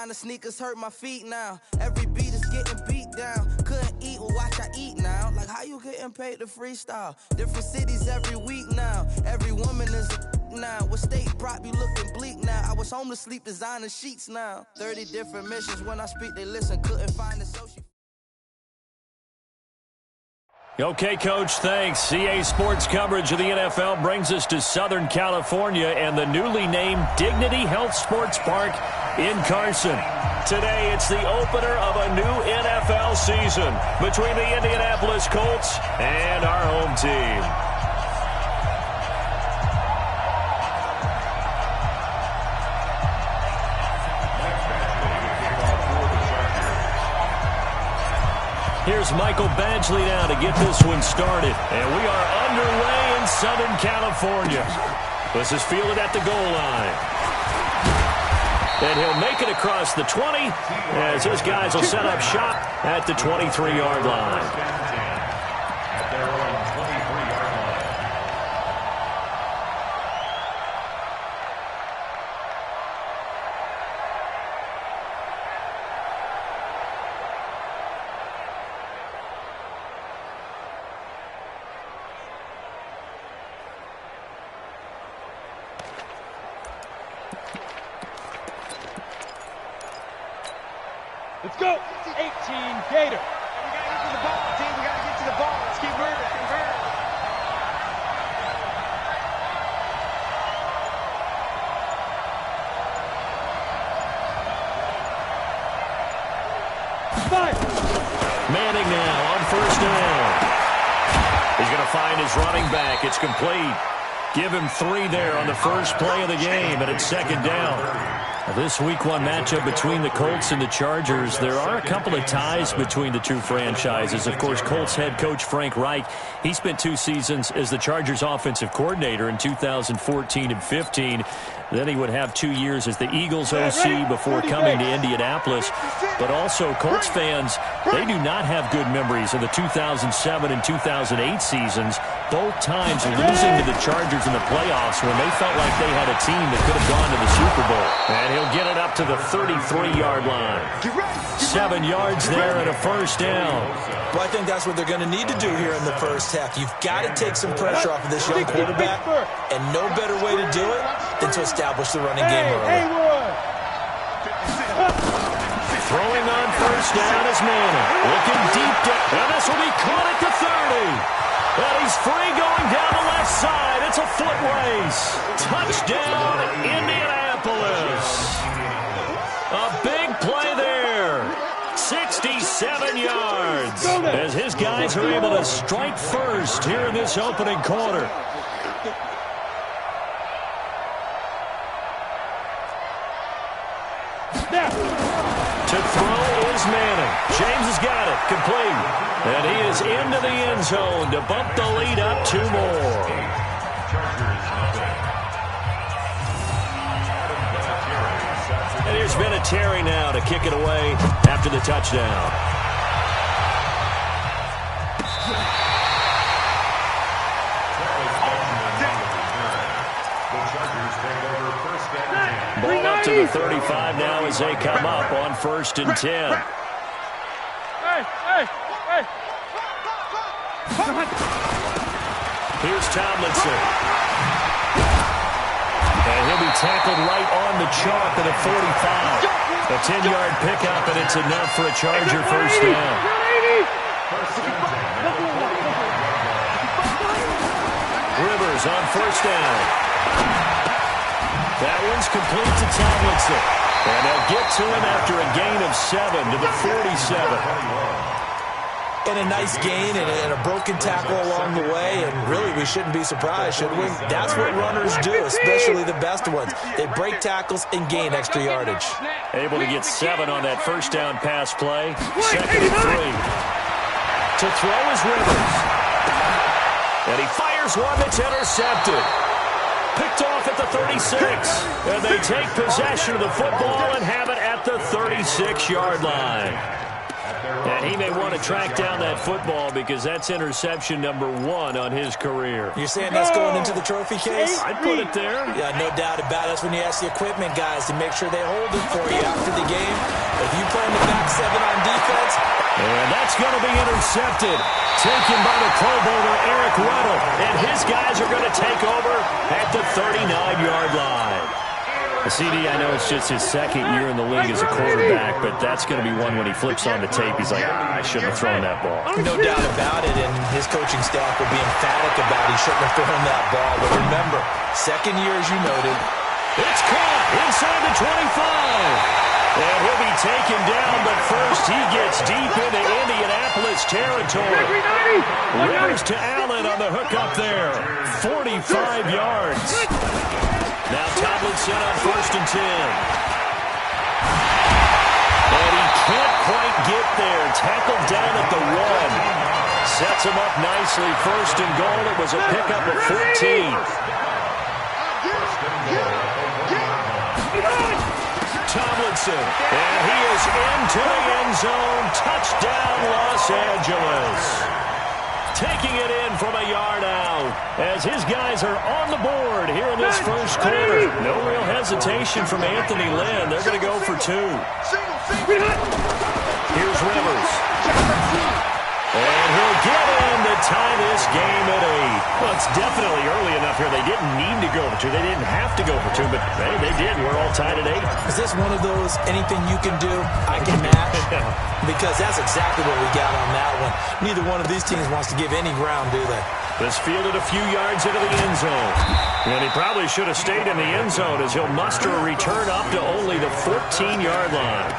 Designer sneakers hurt my feet now. Every beat is getting beat down. Couldn't eat, well watch I eat now. Like how you getting paid to freestyle? Different cities every week now. Every woman is a now. What state brought me looking bleak now? I was home to sleep designer sheets now. 30 different missions. When I speak they listen. Couldn't find a social. Okay, Coach, thanks. CA Sports coverage of the NFL brings us to Southern California and the newly named Dignity Health Sports Park in Carson. Today, it's the opener of a new NFL season between the Indianapolis Colts and our home team. Here's Michael Badgley now to get this one started. And we are underway in Southern California. This is fielded at the goal line. And he'll make it across the 20 as his guys will set up shop at the 23-yard line. Let's go. 18 Gator. We got to get to the ball, team. We got to get to the ball. Let's keep moving. Manning now on first down. He's going to find his running back. It's complete. Give him 3 there on the first play of the game, and it's second down. This Week 1 matchup between the Colts and the Chargers, there are a couple of ties between the two franchises. Of course, Colts head coach Frank Reich, he spent 2 seasons as the Chargers offensive coordinator in 2014 and 15. Then he would have 2 years as the Eagles OC before coming to Indianapolis. But also, Colts fans, they do not have good memories of the 2007 and 2008 seasons, both times losing to the Chargers in the playoffs when they felt like they had a team that could have gone to the Super Bowl. And he'll get it up to the 33-yard line. 7 yards there and a first down. Well, I think that's what they're going to need to do here in the first half. You've got to take some pressure off of this young quarterback, and no better way to do it than to establish the running game early. Throwing on first down is Manning. Looking deep down. And this will be caught at the 30. And he's free going down the left side. It's a foot race. Touchdown, Indianapolis. A big play there. 67 yards. As his guys are able to strike first here in this opening quarter. To throw is Manning. James has got it. Complete. And he is into the end zone to bump the lead up 2 more. And here's Vinatieri now to kick it away after the touchdown. Ball up to the 35 now as they come up on 1st and 10. Here's Tomlinson. And he'll be tackled right on the chalk at the 45. A 10-yard pickup, and it's enough for a Charger first down. Rivers on first down. That one's complete to Tomlinson. And they'll get to him after a gain of 7 to the 47. And a nice gain and a broken tackle along the way. And really, we shouldn't be surprised, should we? That's what runners do, especially the best ones. They break tackles and gain extra yardage. Able to get 7 on that first down pass play. 2nd and 3. To throw is Rivers. And he fires one that's intercepted. Picked off at the 36. And they take possession of the football and have it at the 36-yard line. And he may want to track down that football because that's interception number 1 on his career. You're saying that's going into the trophy case? I'd put it there. Yeah, no doubt about it. That's when you ask the equipment guys to make sure they hold it for you after the game. If you play in the back 7 on defense. And that's going to be intercepted. Taken by the Pro Bowler, Eric Weddle. And his guys are going to take over at the 39-yard line. CD, I know it's just his second year in the league as a quarterback, but that's going to be one when he flips on the tape. He's like, I shouldn't have thrown that ball. No doubt about it, and his coaching staff will be emphatic about he shouldn't have thrown that ball. But remember, second year, as you noted. It's caught inside the 25. And he'll be taken down, but first he gets deep into Indianapolis territory. Rivers to Allen on the hook up there. 45 yards. Now Tomlinson on 1st and 10. And he can't quite get there. Tackled down at the 1. Sets him up nicely. 1st and goal. It was a pickup of 14. Tomlinson. And he is into the end zone. Touchdown, Los Angeles. Taking it in from a yard out as his guys are on the board here in this first quarter. No real hesitation from Anthony Lynn. They're going to go for 2. Here's Rivers. And he'll get in to tie this game at 8. Well, it's definitely early enough here. They didn't need to go for 2. They didn't have to go for 2, but hey, they did. We're all tied at 8. Is this one of those anything you can do, I can match? Because that's exactly what we got on that one. Neither one of these teams wants to give any ground, do they? This fielded a few yards into the end zone. And he probably should have stayed in the end zone as he'll muster a return up to only the 14-yard line.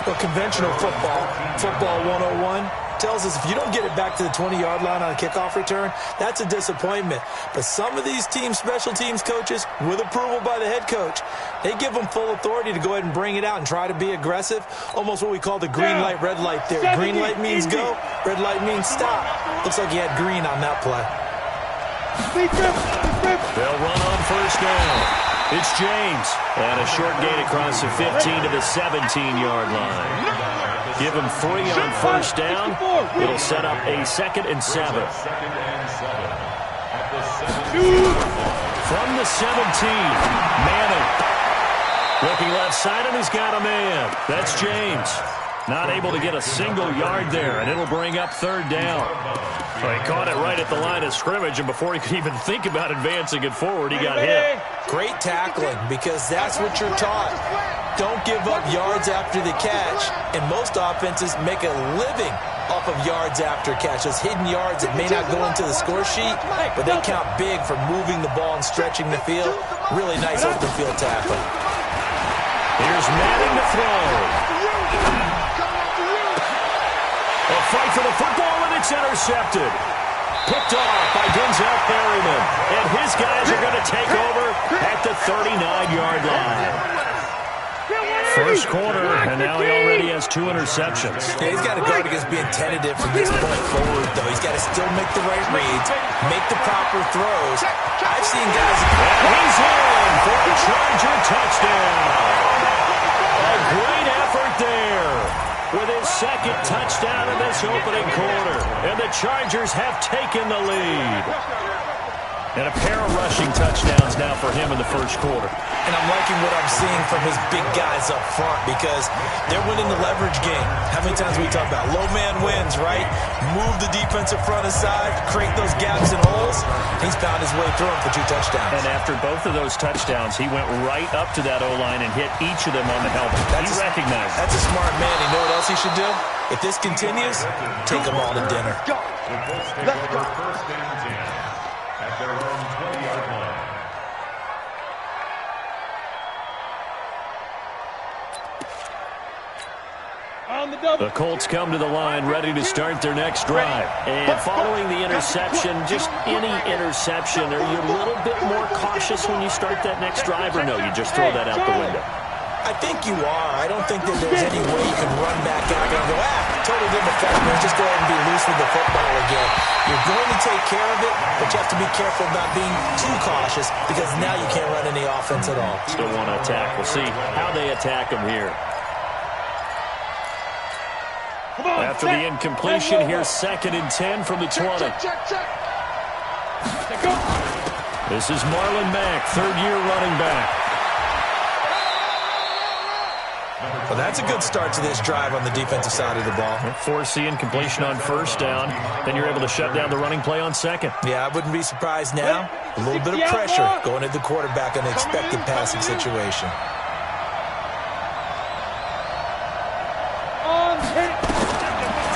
Well, conventional football 101, tells us if you don't get it back to the 20-yard line on a kickoff return, that's a disappointment. But some of these teams, special teams coaches, with approval by the head coach, they give them full authority to go ahead and bring it out and try to be aggressive, almost what we call the green light, red light theory. Green light means go, red light means stop. Looks like he had green on that play. They'll run on 1st down. It's James. And a short gain across the 15 to the 17-yard line. Give him 3 on 1st down. It'll set up a 2nd and 7. From the 17, Manning. Looking left side, and he's got a man. That's James. Not able to get a single yard there, and it'll bring up 3rd down. Well, he caught it right at the line of scrimmage, and before he could even think about advancing it forward, he got hit. Great tackling, because that's what you're taught. Don't give up yards after the catch, and most offenses make a living off of yards after catch. Those hidden yards that may not go into the score sheet, but they count big for moving the ball and stretching the field. Really nice open field tackling. Here's Manning to throw. A fight for the football, and it's intercepted. Picked off by Denzel Perryman. And his guys are going to take over at the 39-yard line. First quarter, and now he already has 2 interceptions. Yeah, he's got to guard against being tentative from this point forward, though. He's got to still make the right reads, make the proper throws. I've seen guys... And he's in for a Charger touchdown. A great effort there with his 2nd touchdown in this opening quarter. And the Chargers have taken the lead. And a pair of rushing touchdowns now for him in the first quarter. And I'm liking what I'm seeing from his big guys up front because they're winning the leverage game. How many times we talk about low man wins, right? Move the defensive front aside, create those gaps and holes. He's found his way through them for 2 touchdowns. And after both of those touchdowns, he went right up to that O-line and hit each of them on the helmet. He recognized it. That's a smart man. You know what else he should do? If this continues, take them all to dinner. Let's go. Their own 20-yard line. The Colts come to the line ready to start their next drive. And following the interception, just any interception, are you a little bit more cautious when you start that next drive, or no, you just throw that out the window? I think you are. I don't think that there's any way you can run back out and go, totally didn't affect me. Just go ahead and be loose with the football again. You're going to take care of it, but you have to be careful about being too cautious because now you can't run any offense at all. Still want to attack. We'll see how they attack them here. After the incompletion, here's 2nd and 10 from the 20. This is Marlon Mack, third-year running back. Well, that's a good start to this drive on the defensive side of the ball. Force the incompletion on first down. Then you're able to shut down the running play on second. Yeah, I wouldn't be surprised now. A little bit of pressure going at the quarterback in an expected passing situation.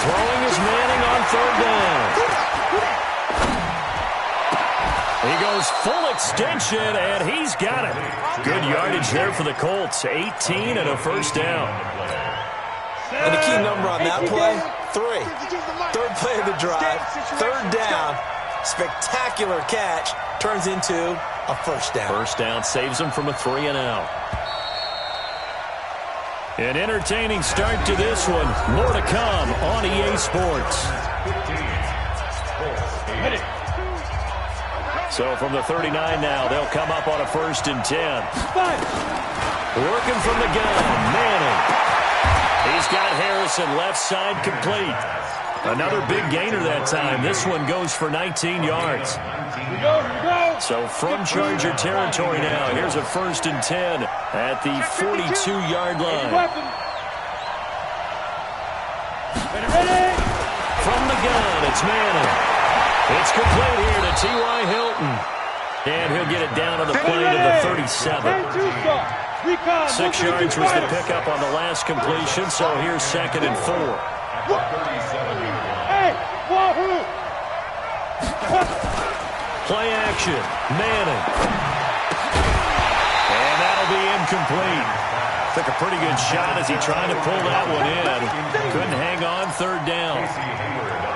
Throwing is Manning on third down. He goes full extension, and he's got it. Good yardage there for the Colts. 18 and a first down. And the key number on that play, 3. Third play of the drive, third down, spectacular catch, turns into a first down. First down saves him from a 3-and-out. An entertaining start to this one. More to come on EA Sports. So from the 39 now, they'll come up on a 1st and 10. Working from the gun, Manning. He's got Harrison left side complete. Another big gainer that time. This one goes for 19 yards. So from Charger territory now, here's a 1st and 10 at the 42-yard line. From the gun, it's Manning. It's complete here to T.Y. Hilton. And he'll get it down on the play to the 37. 6 yards was the pickup on the last completion, so here's 2nd and 4. Play action, Manning. And that'll be incomplete. Took a pretty good shot as he tried to pull that one in. Couldn't hang on, 3rd down.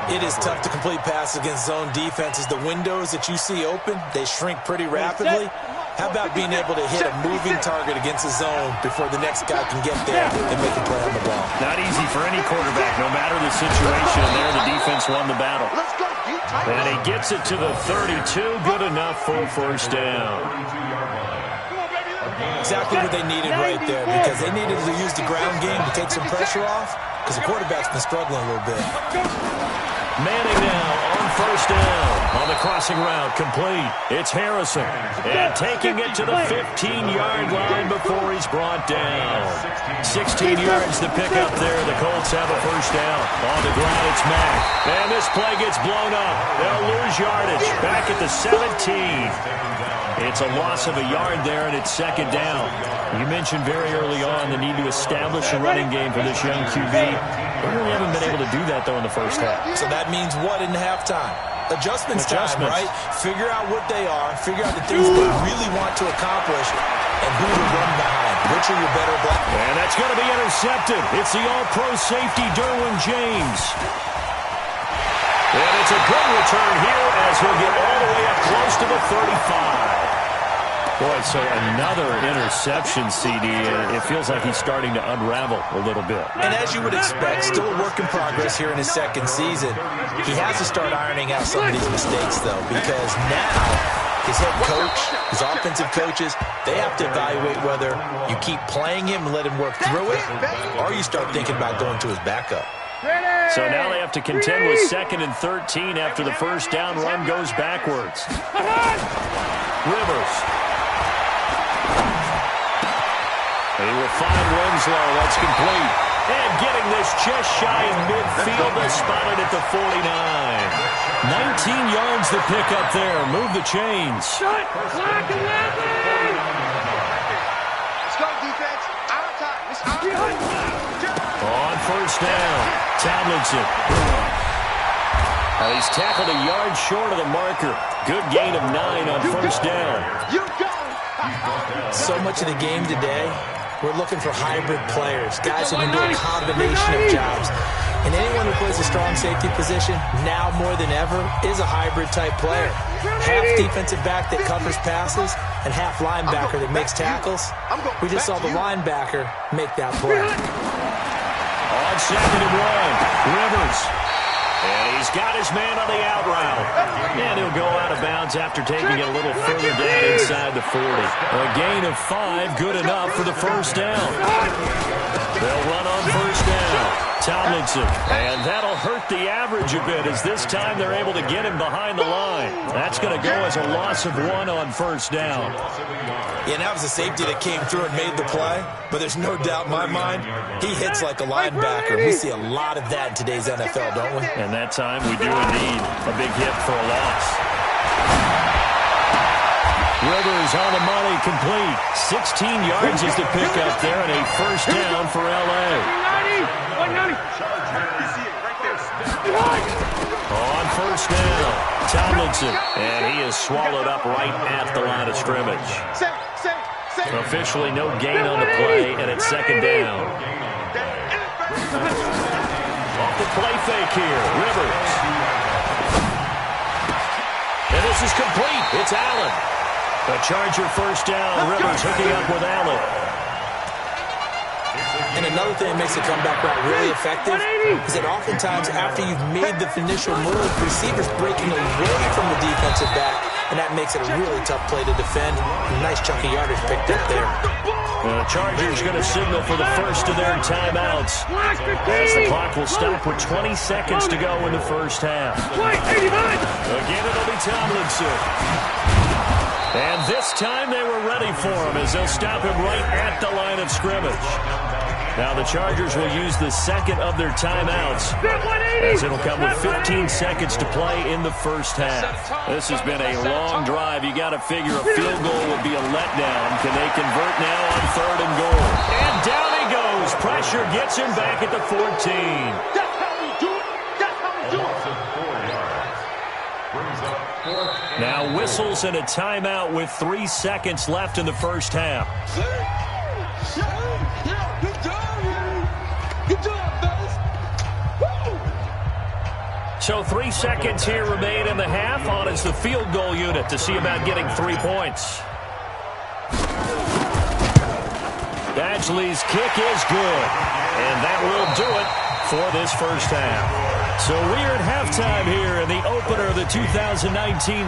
It is tough to complete passes against zone defenses. The windows that you see open, they shrink pretty rapidly. How about being able to hit a moving target against a zone before the next guy can get there and make a play on the ball? Not easy for any quarterback, no matter the situation. And there, the defense won the battle. And he gets it to the 32. Good enough for a first down. Exactly what they needed right there, because they needed to use the ground game to take some pressure off, because the quarterback's been struggling a little bit. Manning now on 1st down. On the crossing route, complete. It's Harrison. And taking it to the 15-yard line before he's brought down. 16 yards to pick up there. The Colts have a first down. On the ground, it's Mack. And this play gets blown up. They'll lose yardage. Back at the 17. It's a loss of a yard there, and it's 2nd down. You mentioned very early on the need to establish a running game for this young QB. They really haven't been able to do that, though, in the first half. So that means what in halftime? Adjustments time, right? Figure out what they are. Figure out the things they really want to accomplish and who to run behind. Which are your better black? And that's going to be intercepted. It's the all-pro safety, Derwin James. And it's a good return here as he'll get all the way up close to the 35. Boy, so another interception, CD. It feels like he's starting to unravel a little bit. And as you would expect, still a work in progress here in his 2nd season. He has to start ironing out some of these mistakes, though, because now his head coach, his offensive coaches, they have to evaluate whether you keep playing him and let him work through it, or you start thinking about going to his backup. So now they have to contend with 2nd and 13 after the first down run goes backwards. Rivers. He will find Winslow. That's complete. And getting this just shy of midfield. They spotted at the 49. 19 yards to pick up there. Move the chains. Let's go, defense. Out of time. It's out of time. On first down, Tomlinson. He's tackled a yard short of the marker. Good gain of 9 on first down. You go. So much of the game today, we're looking for hybrid players, guys who can do a combination of jobs. And anyone who plays a strong safety position, now more than ever, is a hybrid-type player. Half defensive back that covers passes and half linebacker that makes tackles. We just saw the linebacker make that play. On 2nd and 1, Rivers. And he's got his man on the out route. And he'll go out of bounds after taking it a little further down inside the 40. A gain of 5, good enough for the first down. They'll run on first down. Tomlinson, and that'll hurt the average a bit as this time they're able to get him behind the line. That's going to go as a loss of 1 on first down. Yeah, that was a safety that came through and made the play, but there's no doubt in my mind he hits like a linebacker. We see a lot of that in today's NFL, don't we? And that time we do indeed a big hit for a loss. Rivers on the money, complete. 16 yards is the pickup there, and a first down for L.A. On first down, Tomlinson, and he is swallowed up right at the line of scrimmage. Officially no gain on the play, and it's second down. Off the play fake here, Rivers. And this is complete. It's Allen. The Charger first down. Rivers hooking up with Allen. And another thing that makes the comeback route really effective is that oftentimes after you've made the initial move, receivers breaking away from the defensive back, and that makes it a really tough play to defend. A nice chunk of yardage picked up there. The Chargers going to signal for the first of their timeouts as the clock will stop with 20 seconds to go in the first half. Again, it'll be Tomlinson. And this time they were ready for him as they'll stop him right at the line of scrimmage. Now the Chargers will use the second of their timeouts as it'll come with 15 seconds to play in the first half. This has been a long drive. You got to figure a field goal would be a letdown. Can they convert now on third and goal? And down he goes. Pressure gets him back at the 14. That's how we do it. That's how we do it. Now whistles and a timeout with 3 seconds left in the first half. So 3 seconds here remain in the half. On is the field goal unit to see about getting 3 points. Badgley's kick is good. And that will do it for this first half. So we're at halftime here in the opener of the 2019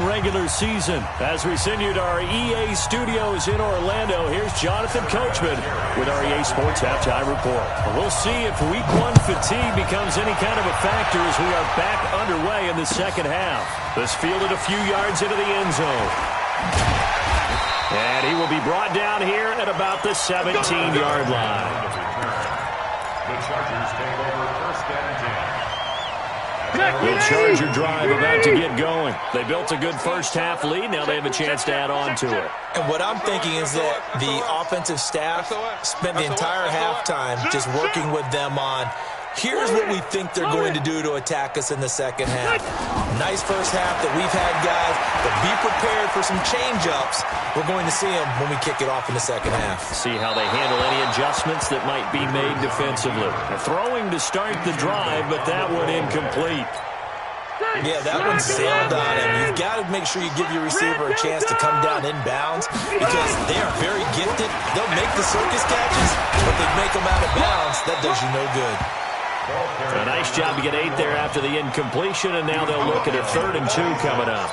regular season. As we send you to our EA studios in Orlando, here's Jonathan Coachman with our EA Sports Halftime Report. We'll see if Week 1 fatigue becomes any kind of a factor as we are back underway in the second half. This fielded a few yards into the end zone. And he will be brought down here at about the 17-yard line. The Chargers take over first and 10. The Charger drive about to get going. They built a good first half lead. Now they have a chance to add on to it. And what I'm thinking is that the offensive staff spent the entire halftime just working with them on, here's what we think they're going to do to attack us in the second half. Nice first half that we've had, guys, but be prepared for some change-ups. We're going to see them when we kick it off in the second half. See how they handle any adjustments that might be made defensively. Throwing to start the drive, but that one incomplete. Yeah, that one sailed on him. You've got to make sure you give your receiver a chance to come down inbounds because they are very gifted. They'll make the circus catches, but they make them out of bounds. That does you no good. A nice job to get 8 there after the incompletion, and now they'll look at a 3rd and 2 coming up.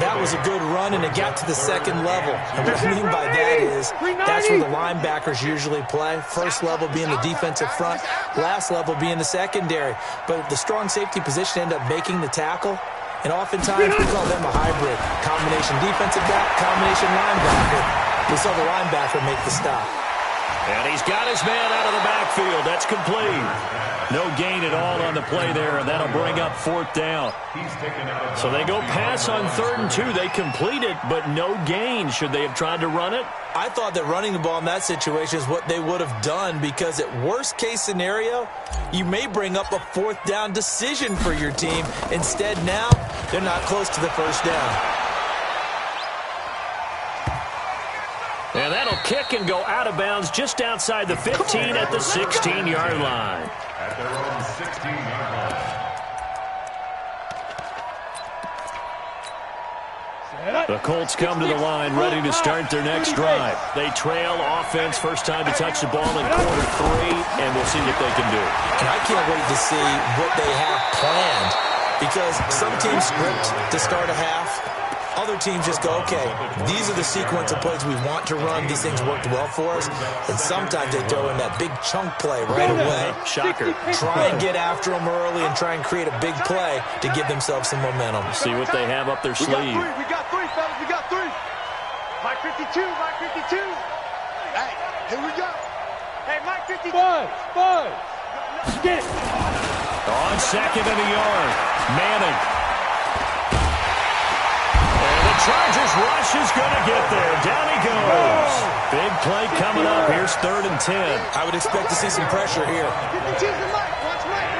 That was a good run, and it got to the second level. And what I mean by that is that's where the linebackers usually play. First level being the defensive front, last level being the secondary. But the strong safety position ended up making the tackle, and oftentimes we call them a hybrid. Combination defensive back, combination linebacker. We saw the linebacker make the stop. And he's got his man out of the backfield. That's complete. No gain at all on the play there, and that'll bring up 4th down. So they go pass on 3rd and 2. They complete it, but no gain. Should they have tried to run it? I thought that running the ball in that situation is what they would have done because at worst case scenario, you may bring up a 4th down decision for your team. Instead now, they're not close to the first down. And that'll kick and go out of bounds just outside the 15 at the 16-yard line. At their own 16-yard line. The Colts come to the line ready to start their next drive. They trail offense, first time to touch the ball in quarter 3, and we'll see what they can do. And I can't wait to see what they have planned because some teams script to start a half. Other teams just go, okay, these are the sequence of plays we want to run. These things worked well for us. And sometimes they throw in that big chunk play right away. Shocker. Try and get after them early and try and create a big play to give themselves some momentum. See what they have up their sleeve. We got three, fellas. We got three. Mike 52, Mike 52. Hey, here we go. Hey, Mike 52. Buzz. Get it. On second and a yard. Manning. And the Chargers rush is going to get there. Down he goes. Big play coming up. Here's 3rd and 10. I would expect to see some pressure here. Get the cheese and Mike. Watch Mike.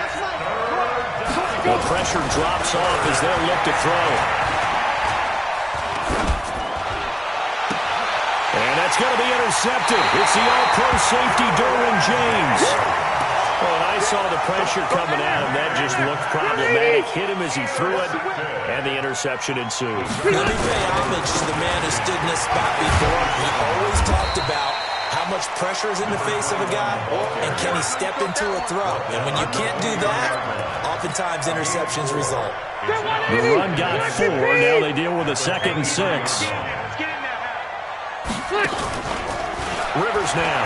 The pressure drops off as they'll look to throw. And that's going to be intercepted. It's the all-pro safety, Derwin James. Well, when I saw the pressure coming at him, that just looked problematic. Hit him as he threw it, and the interception ensued. Let me pay homage to the man who stood in this spot before. He always talked about how much pressure is in the face of a guy, and can he step into a throw? And when you can't do that, oftentimes interceptions result. The run got 4. Now they deal with a 2nd and 6. Rivers now.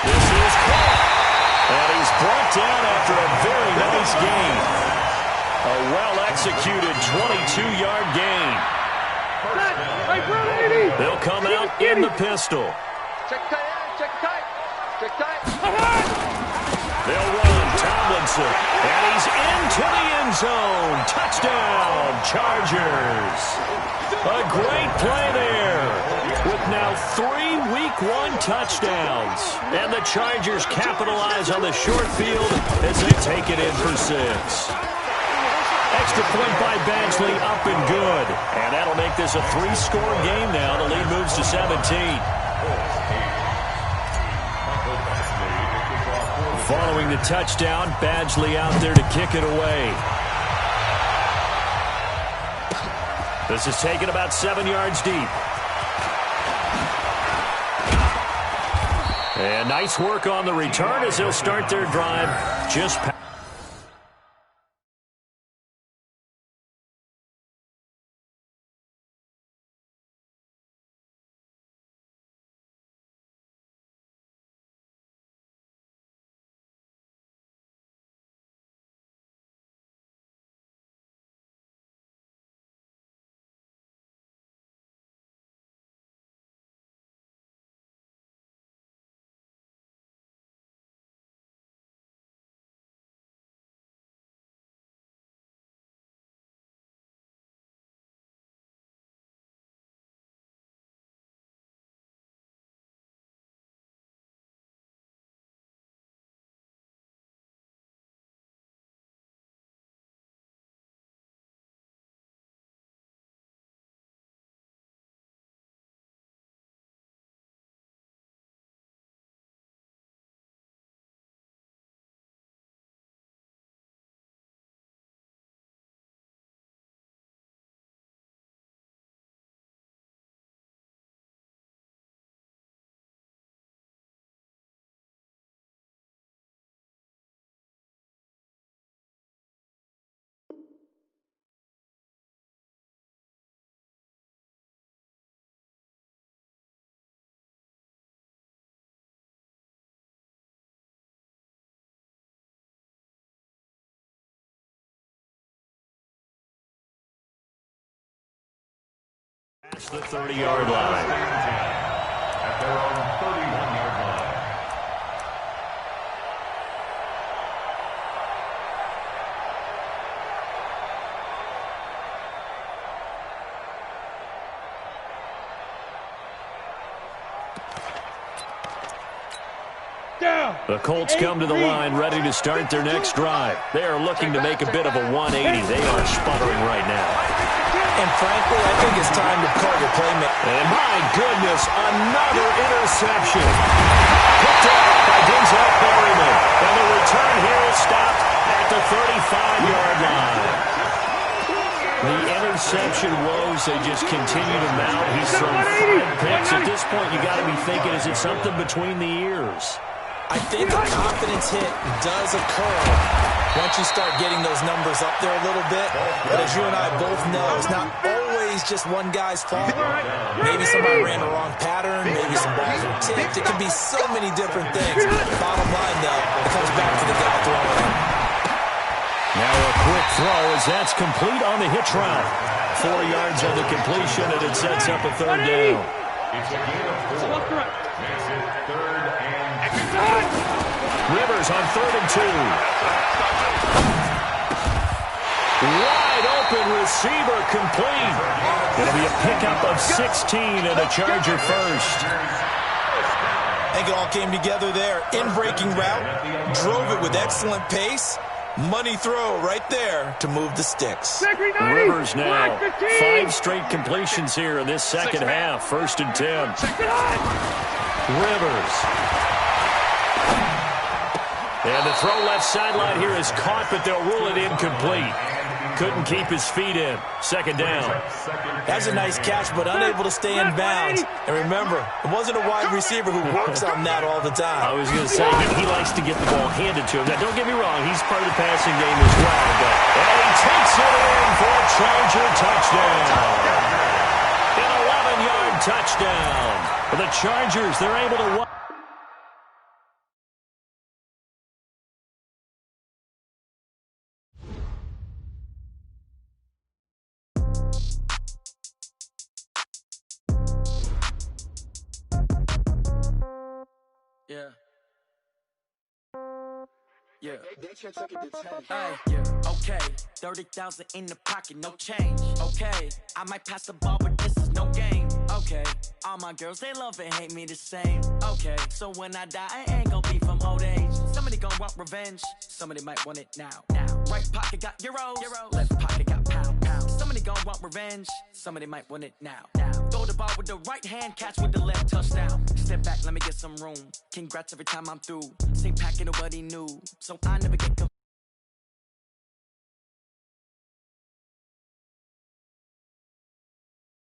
This is caught. And he's brought down after a very nice gain. A well-executed 22-yard gain. They'll come out in the pistol. Check tight. They'll run Tomlinson, and he's into the end zone. Touchdown, Chargers. A great play there with now 3 Week 1 touchdowns. And the Chargers capitalize on the short field as they take it in for 6. Extra point by Badgley, up and good. And that'll make this a 3-score game now. The lead moves to 17. Following the touchdown, Badgley out there to kick it away. This is taken about 7 yards deep. And nice work on the return as they'll start their drive just past. The 30-yard line. At their own 31-yard line. The Colts come to the line ready to start their next drive. They are looking to make a bit of a 180. They are sputtering right now. And frankly, I think it's time to call your playmaker. And my goodness, another interception. Picked up by Denzel Perryman. And the return here is stopped at the 35-yard line. The interception woes, they just continue to mount. He's thrown 5 picks. At this point, you got to be thinking, is it something between the ears? I think a confidence hit does occur once you start getting those numbers up there a little bit. But as you and I both know, it's not always just one guy's fault. Maybe somebody ran the wrong pattern. Maybe some balls were tipped. It can be so many different things. Bottom line, though, it comes back to the guy throwing it. Now a quick throw as that's complete on the hitch route. 4 yards on the completion, and it sets up a third down. It's a gain of 4. Makes it 3rd and 2. Rivers on 3rd and 2. Wide open receiver complete. It'll be a pickup of 16 and a Charger first. I think it all came together there. In-breaking route, drove it with excellent pace. Money throw right there to move the sticks. Rivers now. 5 straight completions here in this second half. 1st and 10. Rivers. And the throw left sideline here is caught, but they'll rule it incomplete. Couldn't keep his feet in. 2nd down. That's a nice catch, but unable to stay in bounds. And remember, it wasn't a wide receiver who works on that all the time. I was going to say, he likes to get the ball handed to him. Now, don't get me wrong, he's part of the passing game as well. But he takes it in for a Charger touchdown. An 11-yard touchdown. For the Chargers, they're able to win. Yeah. Yeah. Okay. 30,000 in the pocket, no change. Okay. I might pass the ball, but this is no game. Okay. All my girls, they love and hate me the same. Okay. So when I die, I ain't gonna be from old age. Somebody gonna want revenge. Somebody might want it now. Right pocket got euros. Left pocket got pounds. Somebody gonna want revenge. Somebody might want it now. Throw the ball with the right hand, catch with the left, touchdown. Step back, let me get some room. Congrats every time I'm through. Same packet, nobody knew. So I never get confused.